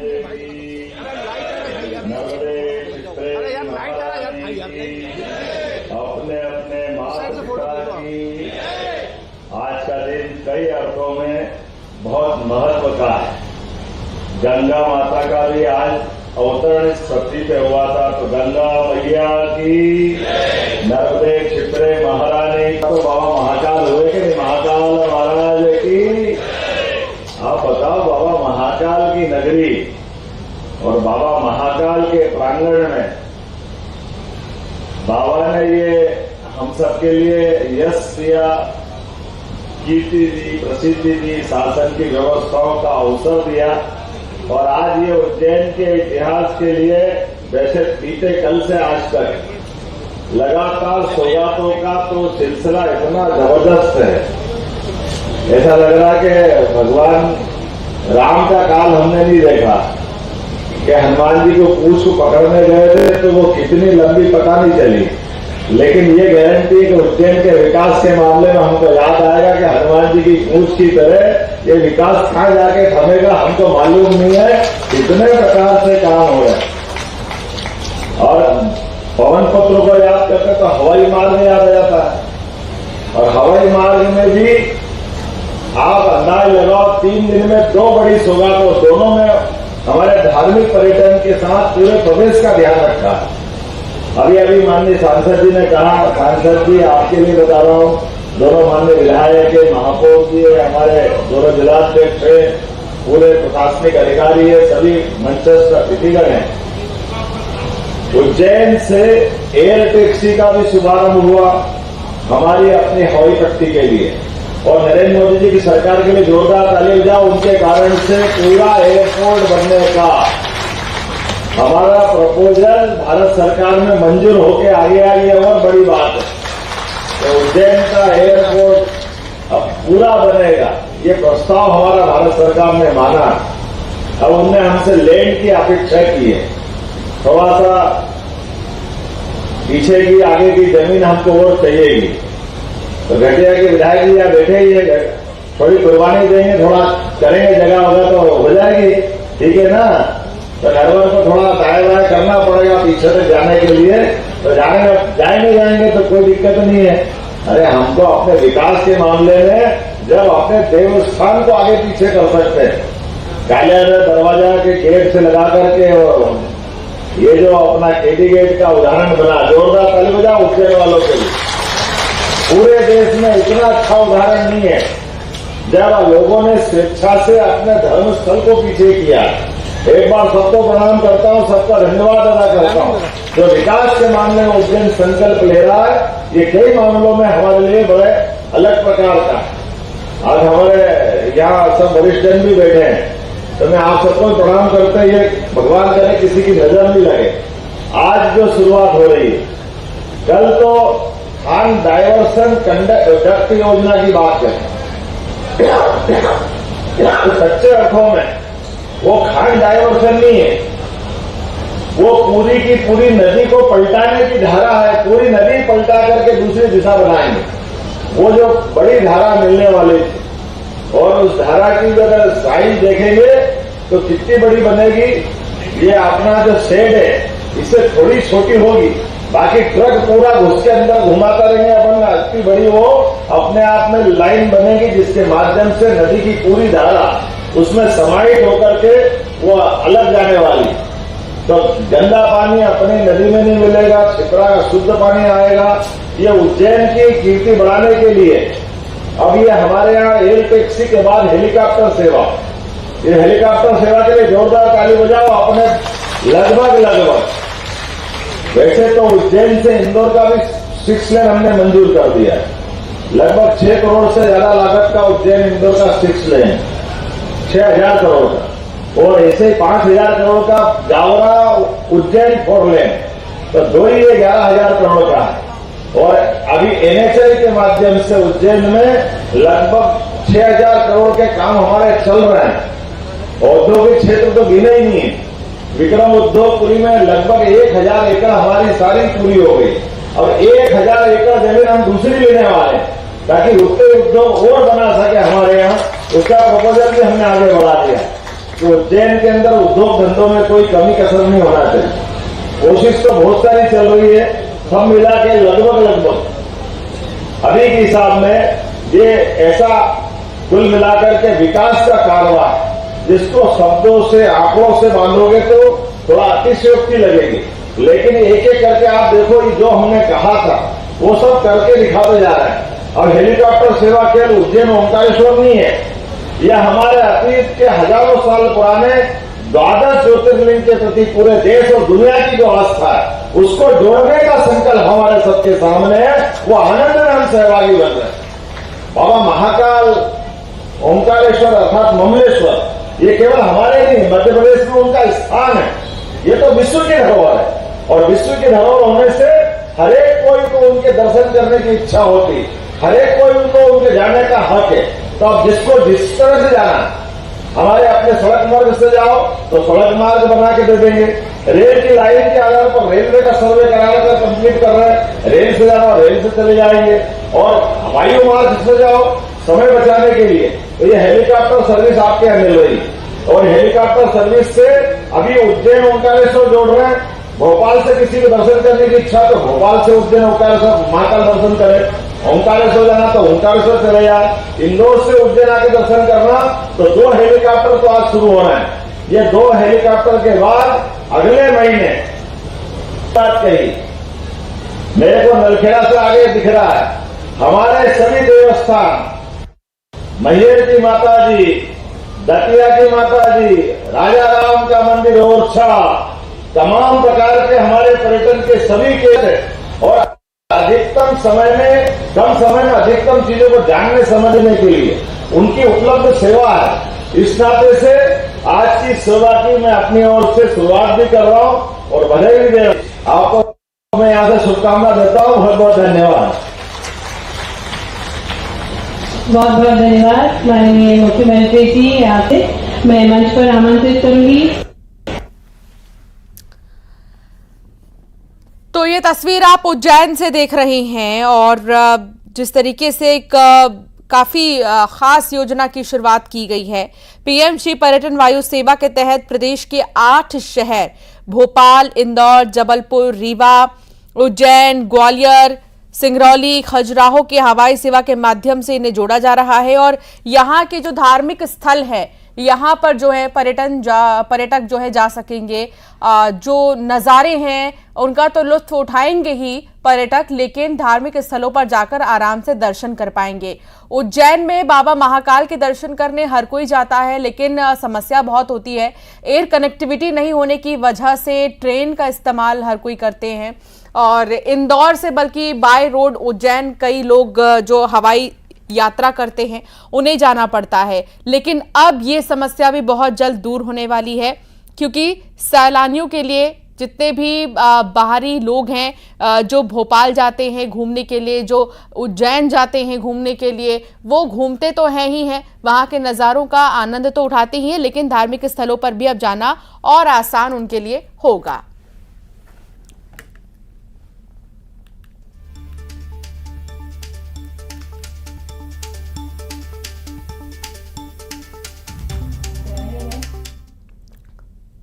अपने अपने माता पिता की आज का दिन कई अर्थों में बहुत महत्व का है। गंगा माता का भी आज अवतरण इस पृथ्वी पे हुआ था, तो गंगा मैया की, नर्मदे क्षिप्रे महारानी, तो बाबा महाकाल हुए कि नहीं? महाकाल महाराज की। आप बताओ, बाबा महाकाल की नगरी और बाबा महाकाल के प्रांगण में बाबा ने ये हम सबके लिए यश दिया, कीर्ति दी, प्रसिद्धि दी, शासन की व्यवस्थाओं का अवसर दिया। और आज ये उज्जैन के इतिहास के लिए वैसे बीते कल से आज तक लगातार सौगातों का तो सिलसिला इतना जबरदस्त है, ऐसा लग रहा कि भगवान राम का काल हमने नहीं देखा कि हनुमान जी को पूंछ को पकड़ने गए थे तो वो कितनी लंबी पता नहीं चली। लेकिन ये गारंटी कि उज्जैन के विकास के मामले में हमको याद आएगा कि हनुमान जी की पूंछ की तरह ये विकास कहाँ जाके थमेगा हमको मालूम नहीं है। इतने प्रकार से काम हो रहा है। और पवन पुत्र को याद करते तो हवाई मार्ग याद आ जाता है। और हवाई मार्ग में भी आप अंदाज लगाओ, 3 दिन में 2 बड़ी सौगातों, दोनों में हमारे धार्मिक पर्यटन के साथ पूरे प्रदेश का ध्यान रखा। अभी अभी माननीय सांसद जी ने कहा, सांसद जी आपके लिए बता रहा हूं, दोनों माननीय विधायक है, महापौर जी है, हमारे दोनों जिलाध्यक्ष है, पूरे प्रशासनिक अधिकारी है, सभी मंचस्थ अतिथिगण हैं। उज्जैन से एयर टैक्सी का भी शुभारंभ हुआ हमारी अपनी हवाई पट्टी के लिए। और नरेंद्र मोदी जी की सरकार के लिए जोरदार ताली बजाओ, उनके कारण से पूरा एयरपोर्ट बनने का हमारा प्रपोजल भारत सरकार में मंजूर होकर आगे आ गया। और बड़ी बात है, तो उज्जैन का एयरपोर्ट अब पूरा बनेगा, ये प्रस्ताव हमारा भारत सरकार ने माना। अब उनने हमसे लैंड की अपेक्षा की है, थोड़ा सा पीछे की आगे की जमीन हमको और चाहिएगी। तो घटिया के विधायक जी यहाँ बैठे ही है, थोड़ी कुर्बानी देंगे, थोड़ा करेंगे, जगह होगा तो हो जाएगी, ठीक है ना। तो ड्राइवर को थोड़ा दाएं बाएं करना पड़ेगा पीछे तक जाने के लिए, तो जाएंगे तो कोई दिक्कत नहीं है। अरे हमको अपने विकास के मामले में जब अपने देवस्थान को आगे पीछे कर सकते हैं, काले दरवाजा के गेट से लगा करके, और ये जो अपना केडी गेट का उदाहरण बना, जोरदार ताली बजाओ उज्जैन वालों के लिए। पूरे देश में इतना अच्छा उदाहरण नहीं है जब लोगों ने स्वेच्छा से अपने धर्म स्थल को पीछे किया। एक बार सबको प्रणाम करता हूं, सबका धन्यवाद अदा करता हूं। जो विकास के मामले में उज्जैन संकल्प ले रहा है, ये कई मामलों में हमारे लिए बड़े अलग प्रकार का। आज हमारे यहाँ सब वरिष्ठ जन भी बैठे हैं, तो मैं आप सबको प्रणाम करते हैं। ये भगवान करे किसी की नजर नहीं लगे। आज जो शुरुआत हो रही है, कल तो खान डायवर्सन डक्ट योजना की बात करें, तो सच्चे अर्थों में वो खान डायवर्सन नहीं है, वो पूरी की पूरी नदी को पलटाने की धारा है। पूरी नदी पलटा करके दूसरी दिशा बनाएंगे। वो जो बड़ी धारा मिलने वाली थी, और उस धारा की अगर साइज देखेंगे तो कितनी बड़ी बनेगी। ये अपना जो शेड है इससे थोड़ी छोटी होगी, बाकी ट्रक पूरा घुस के अंदर घुमाता रहेंगे अपन। इतनी बड़ी वो अपने आप में लाइन बनेगी, जिसके माध्यम से नदी की पूरी धारा उसमें समाहित होकर के वो अलग जाने वाली। तो गंदा पानी अपनी नदी में नहीं मिलेगा, छिपरा का शुद्ध पानी आएगा। ये उज्जैन की कीर्ति बढ़ाने के लिए अब ये हमारे यहाँ एयर टैक्सी के बाद हेलीकॉप्टर सेवा, ये हेलीकॉप्टर सेवा के लिए जोरदार ताली बजाओ। अपने लगभग वैसे तो उज्जैन से इंदौर का भी 6 लेन हमने मंजूर कर दिया है। लगभग 6 करोड़ से ज्यादा लागत का उज्जैन इंदौर का 6 लेन, 6,000 करोड़ का। और ऐसे ही 5,000 करोड़ का जावरा उज्जैन 4 लेन, तो 2 ही 11,000 करोड़ का है। और अभी NHAI के माध्यम से उज्जैन में लगभग 6,000 करोड़ के काम हमारे चल रहे हैं। औद्योगिक क्षेत्र तो गिने ही नहीं है। विक्रम उद्योगपुरी में लगभग 1,000 एकड़ हमारी सारी पूरी हो गई। अब 1,000 एकड़ जमीन हम दूसरी लेने वाले हैं, ताकि उद्योग और बना सके हमारे यहाँ। उसका प्रपोजल भी हमने आगे बढ़ा दिया कि उज्जैन के अंदर उद्योग धंधों में कोई कमी कसर नहीं होना चाहिए। कोशिश तो बहुत सारी चल रही है, सब मिला के लगभग अभी के हिसाब में ये ऐसा कुल मिलाकर के विकास का कारवां जिसको शब्दों से आंकड़ों से बांधोगे तो थोड़ा अतिशयोक्ति लगेगी, लेकिन एक एक करके आप देखो ये जो हमने कहा था वो सब करके दिखाते जा रहे हैं। अब हेलीकॉप्टर सेवा केवल उज्जैन ओंकारेश्वर नहीं है, यह हमारे अतीत के हजारों साल पुराने 12 ज्योतिर्लिंग के प्रति पूरे देश और दुनिया की जो आस्था है उसको जोड़ने का संकल्प हमारे सबके सामने है। वो आनंद में हम सहभागी बन रहे हैं। बाबा महाकाल ओंकारेश्वर अर्थात ममलेश्वर ये केवल हमारे नहीं, मध्य प्रदेश में उनका स्थान है। ये तो विश्व की धरोहर है और विश्व की धरोहर होने से हरेक कोई को उनके दर्शन करने की इच्छा होती, हरेक कोई उनको उनके जाने का हक है। तो अब जिसको जिस तरह से जाना, हमारे अपने सड़क मार्ग से जाओ तो सड़क मार्ग बना के दे देंगे, रेल की लाइन के आधार पर रेलवे का सर्वे कराकर कंप्लीट कर रहे हैं, रेल से जाना रेल से चले जाएंगे, और हवाई मार्ग से जाओ समय बचाने के लिए तो ये हेलीकॉप्टर सर्विस आपके यहाँ मिल रही है। और हेलीकॉप्टर सर्विस से अभी उज्जैन ओंकारेश्वर जोड़ रहे हैं। भोपाल से किसी को दर्शन करने की इच्छा तो भोपाल से उज्जैन ओंकारेश्वर महाकाल दर्शन करें, ओंकारेश्वर जाना तो ओंकारेश्वर चले जाए, इंदौर से उज्जैन आके दर्शन करना तो 2 हेलीकॉप्टर तो आज शुरू होना है। ये 2 हेलीकॉप्टर के बाद अगले महीने बात कही, मेरे को नलखेड़ा से आगे दिख रहा है हमारे सभी देवस्थान, मैहर की माता जी, दतिया की माता जी, राजा राम का मंदिर ओरछा, तमाम प्रकार के हमारे पर्यटन के सभी केंद्र और अधिकतम समय में कम समय में अधिकतम चीजों को जानने समझने के लिए उनकी उपलब्ध सेवा है। इस नाते से आज की सेवा की मैं अपनी ओर से शुरुआत भी कर रहा हूं और बधाई भी दे रहा हूं। आपको मैं यहां से शुभकामना देता हूं। बहुत बहुत धन्यवाद। बहुत बहुत धन्यवाद माननीय मुख्यमंत्री जी। यहाँ से मैं मंच पर आमंत्रित करूंगी। तो ये तस्वीर आप उज्जैन से देख रहे हैं और जिस तरीके से एक काफी खास योजना की शुरुआत की गई है। पीएम श्री पर्यटन वायु सेवा के तहत प्रदेश के 8 शहर भोपाल, इंदौर, जबलपुर, रीवा, उज्जैन, ग्वालियर, सिंगरौली, खजुराहो के हवाई सेवा के माध्यम से इन्हें जोड़ा जा रहा है। और यहाँ के जो धार्मिक स्थल है यहाँ पर जो है पर्यटक जो है जा सकेंगे। जो नज़ारे हैं उनका तो लुत्फ उठाएंगे ही पर्यटक, लेकिन धार्मिक स्थलों पर जाकर आराम से दर्शन कर पाएंगे। उज्जैन में बाबा महाकाल के दर्शन करने हर कोई जाता है, लेकिन समस्या बहुत होती है। एयर कनेक्टिविटी नहीं होने की वजह से ट्रेन का इस्तेमाल हर कोई करते हैं और इंदौर से बल्कि बाय रोड उज्जैन कई लोग जो हवाई यात्रा करते हैं उन्हें जाना पड़ता है। लेकिन अब ये समस्या भी बहुत जल्द दूर होने वाली है, क्योंकि सैलानियों के लिए जितने भी बाहरी लोग हैं जो भोपाल जाते हैं घूमने के लिए, जो उज्जैन जाते हैं घूमने के लिए, वो घूमते तो हैं ही हैं, वहाँ के नज़ारों का आनंद तो उठाते ही हैं, लेकिन धार्मिक स्थलों पर भी अब जाना और आसान उनके लिए होगा।